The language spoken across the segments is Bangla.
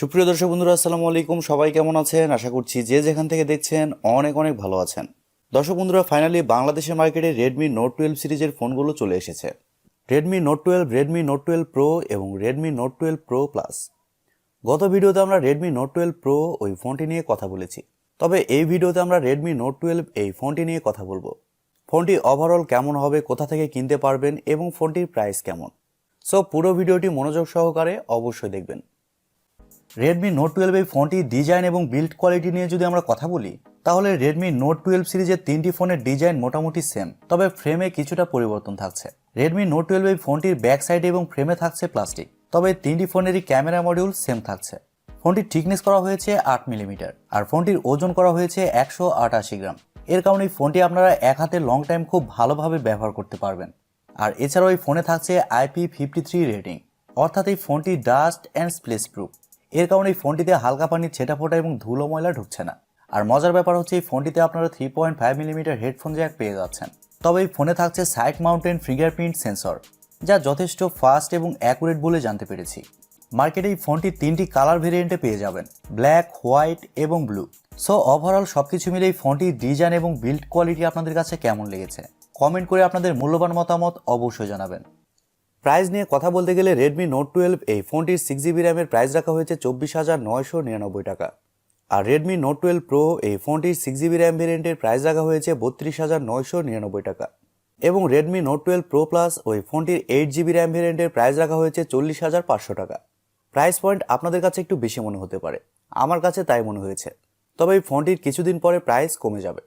সুপ্রিয় দর্শক বন্ধুরা, আসসালামু আলাইকুম। সবাই কেমন আছেন? আশা করছি যে যেখান থেকে দেখছেন অনেক অনেক ভালো আছেন। দর্শক বন্ধুরা, ফাইনালি বাংলাদেশের মার্কেটে রেডমি নোট 12 সিরিজের ফোনগুলো চলে এসেছে। Redmi note 12, Redmi note 12 pro এবং রেডমি নোট 12 প্রো প্লাস। গত ভিডিওতে আমরা রেডমি নোট 12 প্রো ওই ফোনটি নিয়ে কথা বলেছি, তবে এই ভিডিওতে আমরা রেডমি নোট 12 এই ফোনটি নিয়ে কথা বলবো। ফোনটি ওভারঅল কেমন হবে, কোথা থেকে কিনতে পারবেন এবং ফোনটির প্রাইস কেমন। সো পুরো ভিডিওটি মনোযোগ সহকারে অবশ্যই দেখবেন। রেডমি নোট 12 এই ফোনটির ডিজাইন এবং বিল্ড কোয়ালিটি নিয়ে যদি আমরা কথা বলি, তাহলে রেডমি নোট 12 সিরিজের তিনটি ফোনের ডিজাইন মোটামুটি সেম, তবে ফ্রেমে কিছুটা পরিবর্তন থাকছে। রেডমি নোট 12 এই ফোনটির ব্যাক সাইড এবং ফ্রেমে থাকছে প্লাস্টিক, তবে তিনটি ফোনেরই ক্যামেরা মডিউল সেম থাকছে। ফোনটির থিকনেস করা হয়েছে 8 মিলিমিটার আর ফোনটির ওজন করা হয়েছে 188 গ্রাম। এর কারণে এই ফোনটি আপনারা এক হাতে লং টাইম খুব ভালোভাবে ব্যবহার করতে পারবেন। আর এছাড়াও এই ফোনে থাকছে IP53 রেটিং, অর্থাৎ এই ফোনটি ডাস্ট অ্যান্ড স্প্লেশ প্রুফ। এর কারণে এই ফোনটিতে হালকা পানির ছেটাফোটা এবং ধুলো ময়লা ঢুকছে না। আর মজার ব্যাপার হচ্ছে এই ফোনটিতে আপনারা 3.5 মিলিমিটার হেডফোন জ্যাক পেয়ে যাচ্ছেন। তবে এই ফোনে থাকছে সাইড মাউন্টেন ফিঙ্গারপ্রিন্ট সেন্সর, যা যথেষ্ট ফাস্ট এবং অ্যাকুরেট বলে জানতে পেরেছি। মার্কেটে এই ফোনটি তিনটি কালার ভেরিয়েন্টে পেয়ে যাবেন, ব্ল্যাক, হোয়াইট এবং ব্লু। সো ওভারঅল সবকিছু মিলে এই ফোনটির ডিজাইন এবং বিল্ড কোয়ালিটি আপনাদের কাছে কেমন লেগেছে কমেন্ট করে আপনাদের মূল্যবান মতামত অবশ্যই জানাবেন। প্রাইস নিয়ে কথা বলতে গেলে রেডমি নোট 12 এই ফোনটির 6GB র্যামের প্রাইস রাখা হয়েছে 24,999 টাকা। আর রেডমি নোট 12 প্রো এই ফোনটির 6GB র্যাম ভেরিয়েন্টের প্রাইস রাখা হয়েছে 32,999 টাকা। এবং রেডমি নোট 12 প্রো প্লাস ওই ফোনটির 8GB র্যাম ভেরিয়েন্টের প্রাইস রাখা হয়েছে 40,500 টাকা। প্রাইস পয়েন্ট আপনাদের কাছে একটু বেশি মনে হতে পারে, আমার কাছে তাই মনে হয়েছে। তবে এই ফোনটির কিছুদিন পরে প্রাইস কমে যাবে।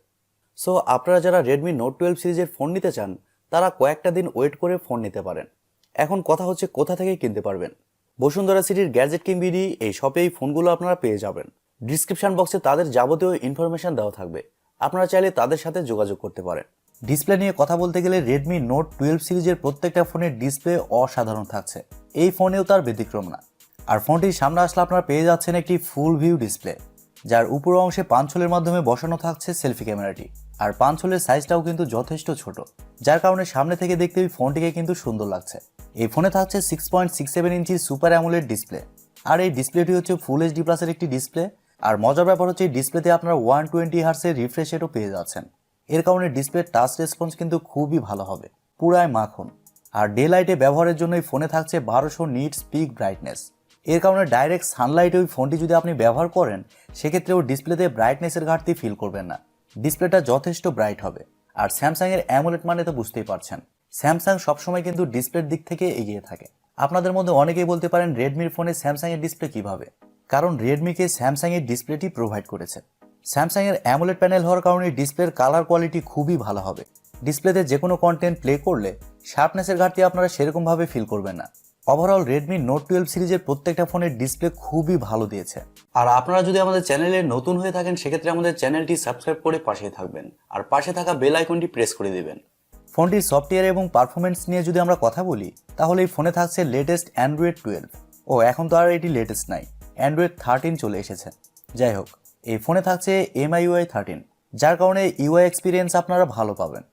সো আপনারা যারা রেডমি নোট 12 সিরিজের ফোন নিতে চান, তারা কয়েকটা দিন ওয়েট করে ফোন নিতে পারেন। এখন কথা হচ্ছে কোথা থেকে কিনতে পারবেন। বসুন্ধরা সিটির গ্যাজেট কিংবিডি এই শপে এই ফোনগুলো আপনারা পেয়ে যাবেন। ডিসক্রিপশন বক্সে তাদের যাবতীয় ইনফরমেশন দেওয়া থাকবে, আপনারা চাইলে তাদের সাথে যোগাযোগ করতে পারেন। ডিসপ্লে নিয়ে কথা বলতে গেলে রেডমি নোট 12 সিরিজের প্রত্যেকটা ফোনের ডিসপ্লে অসাধারণ থাকছে, এই ফোনেও তার ব্যতিক্রম না। আর ফোনটির সামনে আসলে আপনারা পেয়ে যাচ্ছেন একটি ফুল ভিউ ডিসপ্লে, যার উপর অংশে পাঞ্চলের মাধ্যমে বসানো থাকছে সেলফি ক্যামেরাটি। আর পাঞ্চলের সাইজটাও কিন্তু যথেষ্ট ছোট, যার কারণে সামনে থেকে দেখতে এই ফোনটিকে কিন্তু সুন্দর লাগছে। এই ফোনে থাকছে 6.67 ইঞ্চি সুপার অ্যামোলেড ডিসপ্লে, আর এই ডিসপ্লেটি হচ্ছে ফুল এইচডি প্লাসের একটি ডিসপ্লে। আর মজার ব্যাপার হচ্ছে এই ডিসপ্লেতে আপনারা 120 হার্টজের রিফ্রেশ রেটও পেয়ে যাচ্ছেন। এর কারণে ডিসপ্লের টাচ রেসপন্স কিন্তু খুবই ভালো হবে, পুরাই মাখন। আর ডে লাইটে ব্যবহারের জন্য এই ফোনে থাকছে 1200 নিটস পিক ব্রাইটনেস। এর কারণে ডাইরেক্ট সানলাইটে ওই ফোনটি যদি আপনি ব্যবহার করেন, সেক্ষেত্রেও ডিসপ্লেতে ব্রাইটনেসের ঘাটতি ফিল করবেন না, ডিসপ্লেটা যথেষ্ট ব্রাইট হবে। আর স্যামসাংয়ের অ্যামোলেড মানে তো বুঝতেই পারছেন, স্যামসাং সবসময় কিন্তু ডিসপ্লের দিক থেকে এগিয়ে থাকে। আপনাদের মধ্যে অনেকেই বলতে পারেন রেডমির ফোনে স্যামসাংয়ের ডিসপ্লে কিভাবে, কারণ রেডমিকে স্যামসাংয়ের ডিসপ্লেটি প্রোভাইড করেছে। স্যামসাংয়ের অ্যামোলেড প্যানেল হওয়ার কারণে ডিসপ্লের কালার কোয়ালিটি খুবই ভালো হবে। ডিসপ্লেতে যে কোনো কন্টেন্ট প্লে করলে শার্পনেসের ঘাটতি আপনারা সেরকমভাবে ফিল করবেন না। ওভারঅল রেডমি নোট 12 সিরিজের প্রত্যেকটা ফোনের ডিসপ্লে খুবই ভালো দিয়েছে। আর আপনারা যদি আমাদের চ্যানেলে নতুন হয়ে থাকেন, সেক্ষেত্রে আমাদের চ্যানেলটি সাবস্ক্রাইব করে পাশে থাকবেন আর পাশে থাকা বেল আইকনটি প্রেস করে দিবেন। ফোনটির সফটওয়্যার এবং পারফরমেন্স নিয়ে যদি আমরা কথা বলি, তাহলে এই ফোনে থাকছে লেটেস্ট অ্যান্ড্রয়েড 12। এখন তো আর এটি লেটেস্ট নাই, অ্যান্ড্রয়েড 13 চলে এসেছে। যাই হোক, এই ফোনে থাকছে MIUI 13, যার কারণে ইউআই এক্সপিরিয়েন্স আপনারা ভালো পাবেন।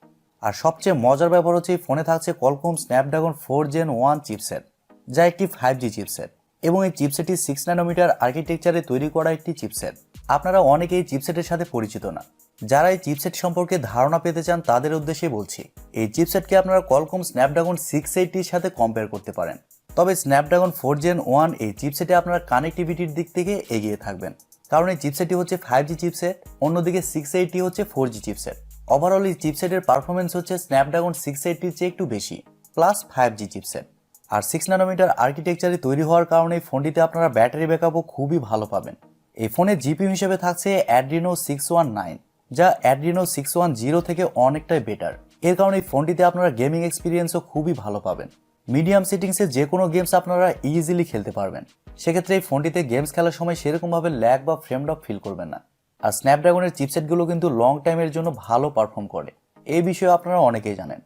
আর সবচেয়ে মজার ব্যাপার হচ্ছে এই ফোনে থাকছে Qualcomm Snapdragon 4 Gen 1 চিপসেট, যা একটি 5G চিপসেট, এবং এই চিপসেটটি 6 ন্যানোমিটার আর্কিটেকচারে তৈরি করা একটি চিপসেট। আপনারা অনেকে এই চিপসেটের সাথে পরিচিত না, যারা এই চিপসেট সম্পর্কে ধারণা পেতে চান তাদের উদ্দেশ্যে বলছি, এই চিপসেটকে আপনারা Qualcomm Snapdragon 680 সাথে কম্পেয়ার করতে পারেন। তবে Snapdragon 4 Gen 1 এই চিপসেটে আপনারা কানেক্টিভিটির দিক থেকে এগিয়ে থাকবেন, কারণ এই চিপসেটটি হচ্ছে 5G চিপসেট, অন্যদিকে 680 হচ্ছে 4G চিপসেট। ওভারঅল এই চিপসেটের পারফরমেন্স হচ্ছে Snapdragon 680 চেয়ে একটু বেশি, প্লাস 5G চিপসেট। আর 6 ন্যানোমিটার আর্কিটেকচারে তৈরি হওয়ার কারণে এই ফোনটিতে আপনারা ব্যাটারি ব্যাকআপও খুবই ভালো পাবেন। এই ফোনে জিপিইউ হিসেবে থাকছে Adreno 619, যা Adreno 610 থেকে অনেকটাই বেটার। এর কারণে এই ফোনটিতে আপনারা গেমিং এক্সপিরিয়েন্সও খুবই ভালো পাবেন। মিডিয়াম সেটিংসে যে কোনো গেমস আপনারা ইজিলি খেলতে পারবেন, সেক্ষেত্রে এই ফোনটিতে গেমস খেলার সময় সেরকমভাবে ল্যাগ বা ফ্রেম ড্রপ ফিল করবেন না। আর স্ন্যাপড্রাগনের চিপসেটগুলো কিন্তু লং টাইমের জন্য ভালো পারফর্ম করে, এই বিষয়ে আপনারা অনেকেই জানেন।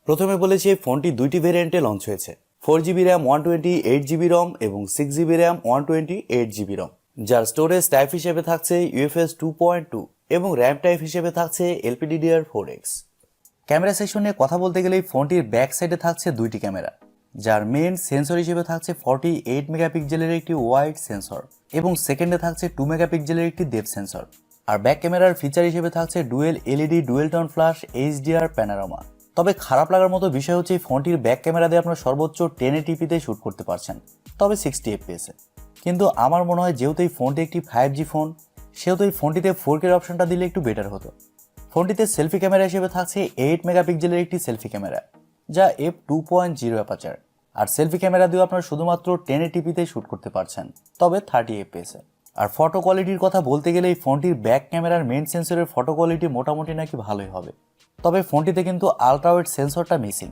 প্রথমে বলেছি এই ফোনটি দুইটি ভেরিয়েন্টে লঞ্চ হয়েছে, 4GB র্যাম 128GB রম এবং 6GB র্যাম 128GB রম, যার স্টোরেজ টাইপ হিসেবে থাকছে UFS 2.2 এবং র্যাম টাইপ হিসেবে থাকছে LPDDR4X। ক্যামেরা সেকশন নিয়ে কথা বলতে গেলে এই ফোনটির ব্যাক সাইডে থাকছে দুইটি ক্যামেরা, যার মেন সেন্সর হিসেবে থাকছে 48 মেগাপিক্সেলের একটি ওয়াইড সেন্সর এবং সেকেন্ডে থাকছে 2 মেগাপিক্সেলের একটি ডেপথ সেন্সর। আর ব্যাক ক্যামেরার ফিচার হিসেবে থাকছে dual LED dual tone flash HDR panorama. তবে খারাপ লাগার মতো বিষয় হচ্ছে এই ফোনটির ব্যাক ক্যামেরা দিয়ে আপনারা সর্বোচ্চ 1080p শুট করতে পারছেন, তবে 60 fps এ। কিন্তু আমার মনে হয় যেহেতু এই ফোনটি একটি 5G ফোন, সেহেতু এই ফোনটিতে 4K অপশনটা দিলে একটু বেটার হতো। ফোনটিতে সেলফি ক্যামেরা হিসেবে থাকছে 8 মেগাপিক্সেলের একটি সেলফি ক্যামেরা, যা f2.0 অ্যাপারচার। আর সেলফি ক্যামেরা দিয়েও আপনারা শুধুমাত্র 1080p শুট করতে পারছেন, তবে 30 fps এ। আর ফটো কোয়ালিটির কথা বলতে গেলে এই ফোনটির ব্যাক ক্যামেরার মেইন সেন্সরের ফটো কোয়ালিটি মোটামুটি নাকি ভালোই হবে, তবে ফোনটিতে কিন্তু আলট্রা ওয়াইড সেন্সরটা মিসিং।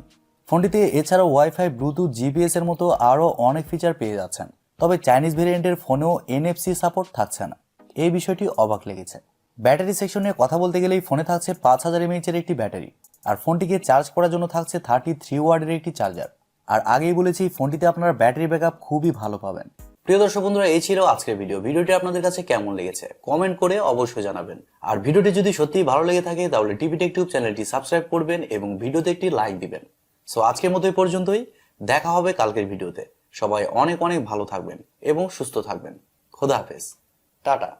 ফোনটিতে এছাড়াও ওয়াইফাই, ব্লুটুথ, জিপিএস এর মতো আরও অনেক ফিচার পেয়ে যাচ্ছেন, তবে চাইনিজ ভেরিয়েন্টের ফোনেও NFC সাপোর্ট থাকছে না। এই বিষয়টি অবাক লেগেছে। ব্যাটারি সেকশন নিয়ে কথা বলতে গেলে এই ফোনে থাকছে 5000 mAh এর একটি ব্যাটারি, আর ফোনটিকে চার্জ করার জন্য থাকছে 33 ওয়াটের একটি চার্জার। আর আগেই বলেছি ফোনটিতে আপনারা ব্যাটারি ব্যাকআপ খুবই ভালো পাবেন। প্রিয় দর্শক বন্ধুরা, এই ছিল আজকের ভিডিওটি আপনাদের কাছে কেমন লেগেছে কমেন্ট করে অবশ্যই জানাবেন। আর ভিডিওটি যদি সত্যিই ভালো লেগে থাকে তাহলে টিভি টেকটিউব চ্যানেলটি সাবস্ক্রাইব করবেন এবং ভিডিওতে একটি লাইক দিবেন। সো আজকের মতো এই পর্যন্তই, দেখা হবে কালকের ভিডিওতে। সবাই অনেক অনেক ভালো থাকবেন এবং সুস্থ থাকবেন। খোদা হাফেজ, টাটা।